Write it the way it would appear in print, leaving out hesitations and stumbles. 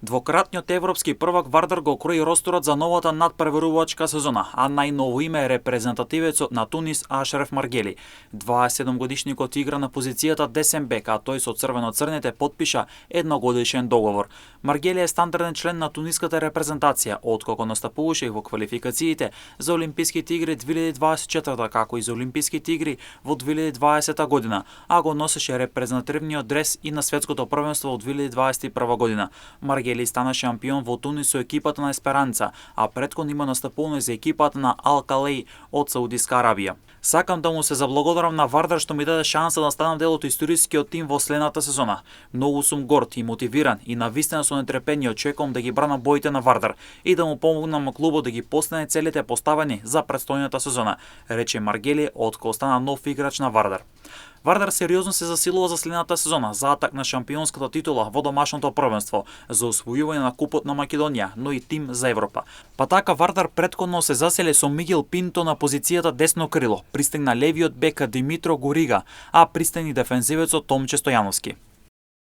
Двократниот европски prvак Вардар го крои росторот за новата надпреварувачка сезона, а најново име е репрезентативецот на Тунис Ашреф Маргели. 27-годишникот игра на позицијата десен бек, а тој со црвено-црните потпиша едногодишен договор. Маргели е стандарден член на туниската репрезентација, откако настапуваше во квалификациите за Олимписките игри 2024, како и за Олимписките игри во 2020 година, а го носеше репрезентативниот дрес и на светското првенство во 2021 година. Маргели стана шампион во Тунис со екипата на Есперанца, а претходно има настапувано за екипата на Ал Калеј од Саудиска Арабија. Сакам да му се заблагодарам на Вардар што ми даде шанса да станам дел од историскиот тим во следната сезона. Многу сум горд и мотивиран и навистина со нетрпение очекувам да ги бранам боите на Вардар и да му помогнам на клубот да ги постигне целите поставени за претстојната сезона, рече Маргели откако стана нов играч на Вардар. Вардар сериозно се засилува за следната сезона за атак на шампионската титула во домашното првенство, за освојување на купот на Македонија, но и тим за Европа. Па така Вардар претходно се засели со Мигел Пинто на позицијата десно крило, пристигна левиот бек Димитро Горига, а пристигна дефензивецот Томче Стојановски.